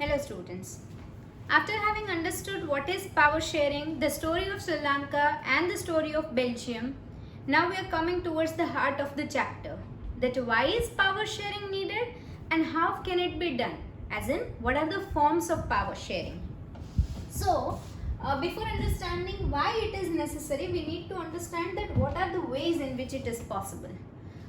Hello students. After having understood what is power sharing, the story of Sri Lanka and the story of Belgium, now we are coming towards the heart of the chapter. That why is power sharing needed and how can it be done? As in, what are the forms of power sharing? So, before understanding why it is necessary, we need to understand that what are the ways in which it is possible.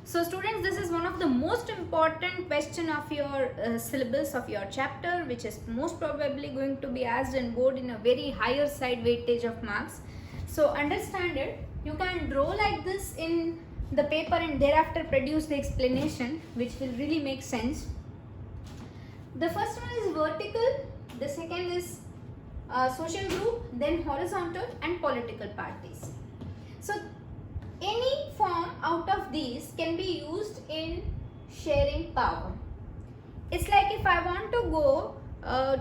So students, this is one of the most important question of your syllabus of your chapter, which is most probably going to be asked in board in a very higher side weightage of marks. So understand it. You can draw like this in the paper and thereafter produce the explanation, which will really make sense. The first one is vertical, the second is social group, then horizontal and political parties. So any form out of these can be used in sharing power. It's like if I want to go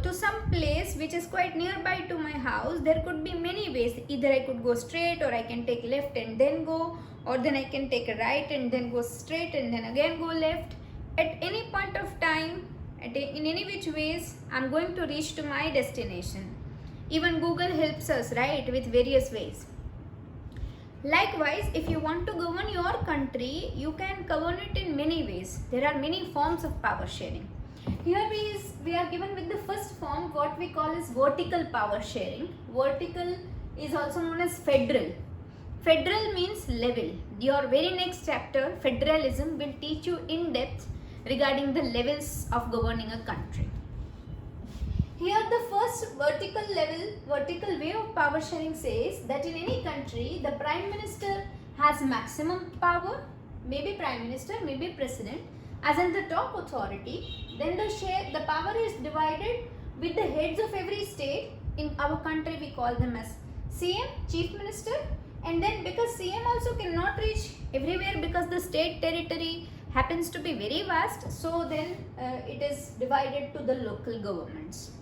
to some place which is quite nearby to my house, there could be many ways. Either I could go straight, or I can take left and then go, or then I can take a right and then go straight and then again go left. At any point of time, in any which ways, I'm going to reach to my destination. Even Google helps us, right, with various ways. Likewise, if you want to govern your country, you can govern it in many ways. There are many forms of power sharing. Here we are given with the first form, what we call as vertical power sharing. Vertical is also known as federal. Federal means level. Your very next chapter, federalism, will teach you in depth regarding the levels of governing a country. Here the first vertical way of power sharing says that in any country, the Prime Minister has maximum power, maybe Prime Minister, maybe President, as in the top authority. Then the power is divided with the heads of every state. In our country we call them as CM, Chief Minister, and then because CM also cannot reach everywhere because the state territory happens to be very vast, so then it is divided to the local governments.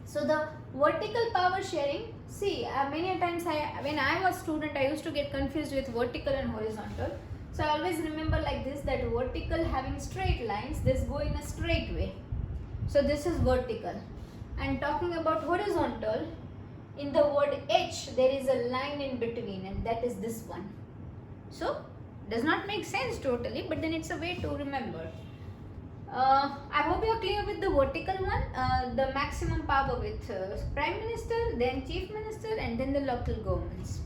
So the vertical power sharing, see many times when I was student, I used to get confused with vertical and horizontal. So I always remember like this, that vertical having straight lines, this go in a straight way. So this is vertical. And talking about horizontal, in the word H there is a line in between, and that is this one. So does not make sense totally, but then it's a way to remember. I hope you are clear with the vertical one, the maximum power with Prime Minister, then Chief Minister, and then the local governments.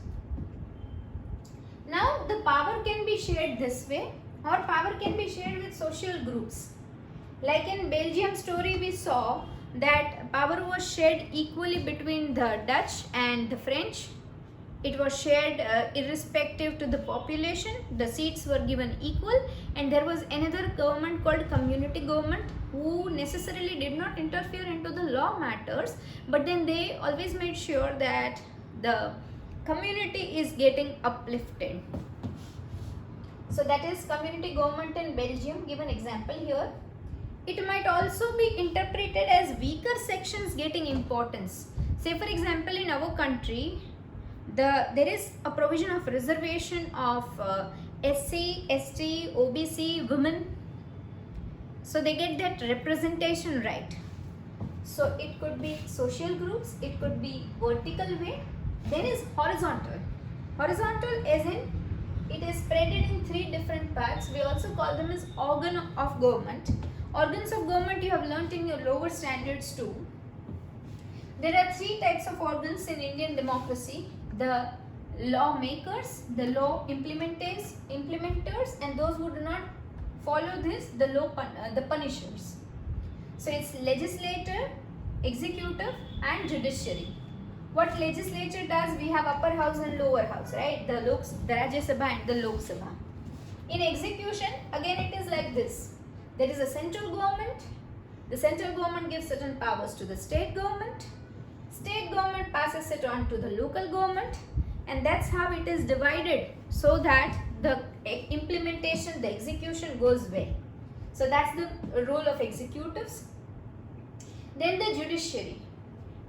Now the power can be shared this way, or power can be shared with social groups. Like in Belgium story we saw that power was shared equally between the Dutch and the French. It was shared irrespective to the population. The seats were given equal, and there was another government called community government who necessarily did not interfere into the law matters, but then they always made sure that the community is getting uplifted. So that is community government in Belgium. Give an example here. It might also be interpreted as weaker sections getting importance. Say for example, in our country, there is a provision of reservation of SC, ST, OBC, women. So they get that representation right. So it could be social groups, it could be vertical way. Then is horizontal. Horizontal as in it is spreaded in three different parts. We also call them as organ of government. Organs of government you have learnt in your lower standards too. There are three types of organs in Indian democracy: the lawmakers, the law implementers, and those who do not follow this, the punishers. So it's legislature, executive, and judiciary. What legislature does, we have upper house and lower house, right? The Rajya Sabha and the Lok Sabha. In execution, again it is like this. There is a central government. The central government gives certain powers to the state government. State government passes it on to the local government, and that's how it is divided, so that the implementation, the execution goes well. So that's the role of executives. Then the judiciary.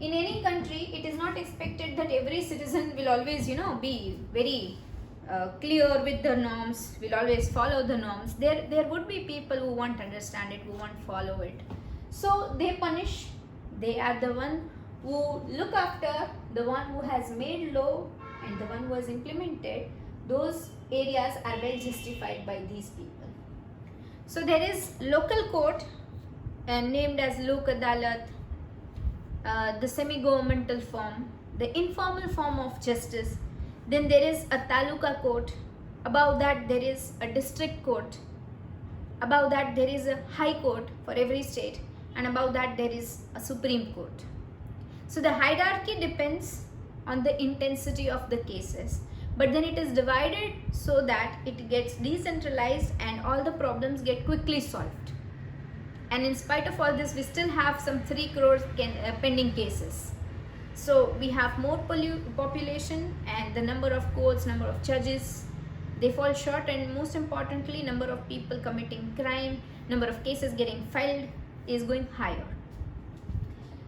In any country, it is not expected that every citizen will always, be very clear with the norms, will always follow the norms. There would be people who won't understand it, who won't follow it. So they punish. They are the one who look after the one who has made law and the one who has implemented. Those areas are well justified by these people. So there is local court named as Lok Adalat, the semi-governmental form, the informal form of justice. Then there is a taluka court. Above that there is a district court. Above that there is a high court for every state, and above that there is a supreme court. So the hierarchy depends on the intensity of the cases, but then it is divided so that it gets decentralized and all the problems get quickly solved. And in spite of all this, we still have some 3 crore pending cases. So we have more population, and the number of courts, number of judges, they fall short, and most importantly, number of people committing crime, number of cases getting filed is going higher.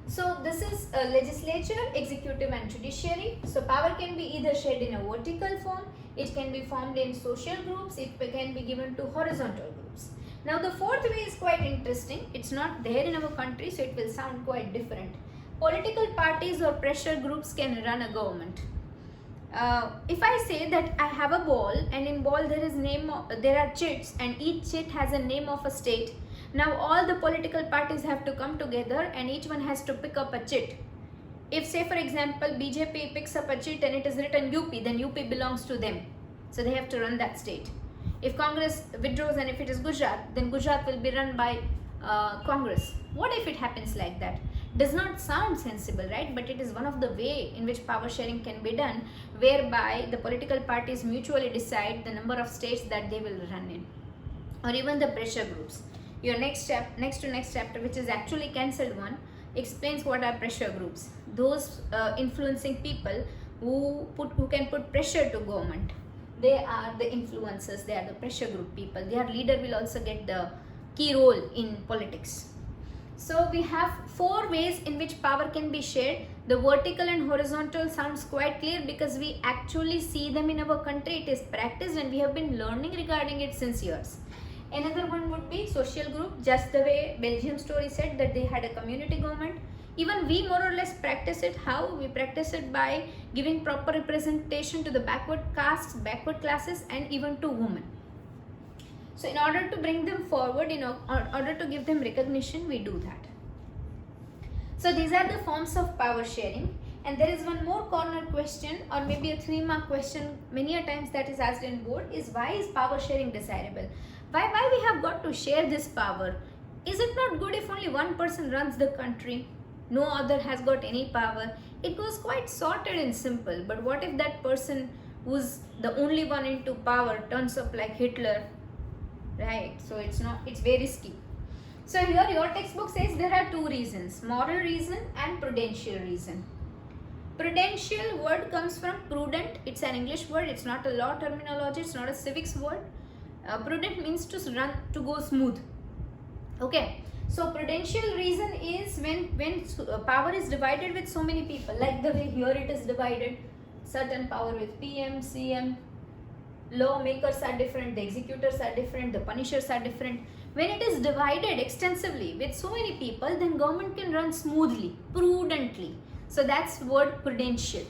So this is a legislature, executive and judiciary. So power can be either shared in a vertical form, it can be formed in social groups, it can be given to horizontal groups. Now the fourth way is quite interesting. It's not there in our country, so it will sound quite different. Political parties or pressure groups can run a government. If I say that I have a ball, and in ball there are chits, and each chit has a name of a state. Now all the political parties have to come together and each one has to pick up a chit. If say for example BJP picks up a chit and it is written UP, then UP belongs to them. So they have to run that state. If Congress withdraws and if it is Gujarat, then Gujarat will be run by Congress. What if it happens like that? Does not sound sensible, right? But it is one of the way in which power sharing can be done, whereby the political parties mutually decide the number of states that they will run in, or even the pressure groups. Your next chapter, which is actually cancelled one, explains what are pressure groups. Those influencing people who can put pressure to government. They are the influencers. They are the pressure group people. Their leader will also get the key role in politics. So we have 4 ways in which power can be shared. The vertical and horizontal sounds quite clear because we actually see them in our country. It is practiced and we have been learning regarding it since years. Another one would be social group, just the way Belgium story said that they had a community government. Even we more or less practice it. How? We practice it by giving proper representation to the backward castes, backward classes, and even to women. So in order to bring them forward, in order to give them recognition, we do that. So these are the forms of power sharing. And there is one more corner question, or maybe a 3-mark question many a times that is asked in board, is why is power sharing desirable? Why we have got to share this power? Is it not good if only one person runs the country? No other has got any power. It goes quite sorted and simple. But what if that person who's the only one into power turns up like Hitler? Right? So it's very risky. So here your textbook says there are 2 reasons, moral reason and prudential reason. Prudential word comes from prudent. It's an English word. It's not a law terminology. It's not a civics word. Prudent means to go smooth. Okay. So prudential reason is when power is divided with so many people, like the way here it is divided. Certain power with PM, CM, lawmakers are different, the executors are different, the punishers are different. When it is divided extensively with so many people, then government can run smoothly, prudently. So that's word prudential.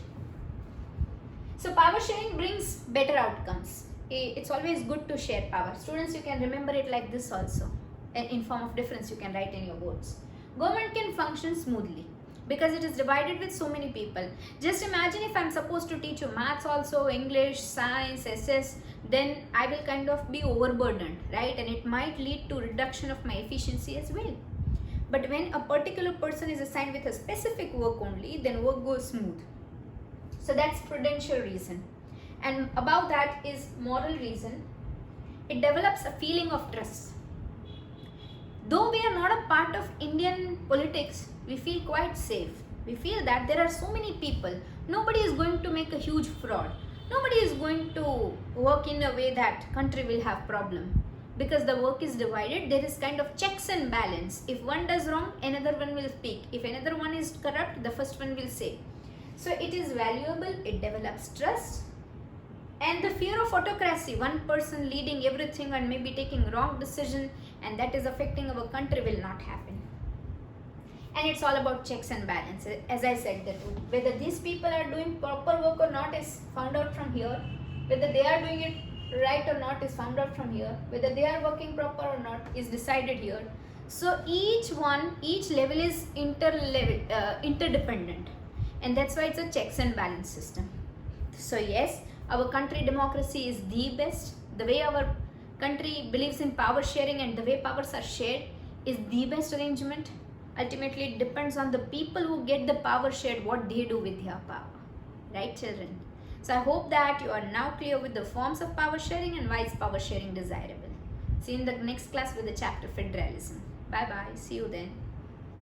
So power sharing brings better outcomes. It's always good to share power. Students, you can remember it like this also. And in form of difference you can write in your boards. Government can function smoothly because it is divided with so many people. Just imagine if I'm supposed to teach you maths also, English, science, SS, then I will kind of be overburdened, right? And it might lead to reduction of my efficiency as well. But when a particular person is assigned with a specific work only, then work goes smooth. So that's prudential reason. And above that is moral reason. It develops a feeling of trust. Though we are not a part of Indian politics, we feel quite safe. We feel that there are so many people. Nobody is going to make a huge fraud. Nobody is going to work in a way that country will have problem. Because the work is divided, there is kind of checks and balance. If one does wrong, another one will speak. If another one is corrupt, the first one will say. So it is valuable, it develops trust. And the fear of autocracy, one person leading everything and maybe taking wrong decision, and that is affecting our country, will not happen. And it's all about checks and balances. As I said, that whether these people are doing proper work or not is found out from here. Whether they are doing it right or not is found out from here. Whether they are working proper or not is decided here. So each level is interdependent, and that's why it's a checks and balance system. So yes, our country democracy is the best. The way our country believes in power sharing and the way powers are shared is the best arrangement. Ultimately, it depends on the people who get the power shared, what they do with their power. Right, children? So I hope that you are now clear with the forms of power sharing and why is power sharing desirable. See you in the next class with the chapter Federalism. Bye bye. See you then.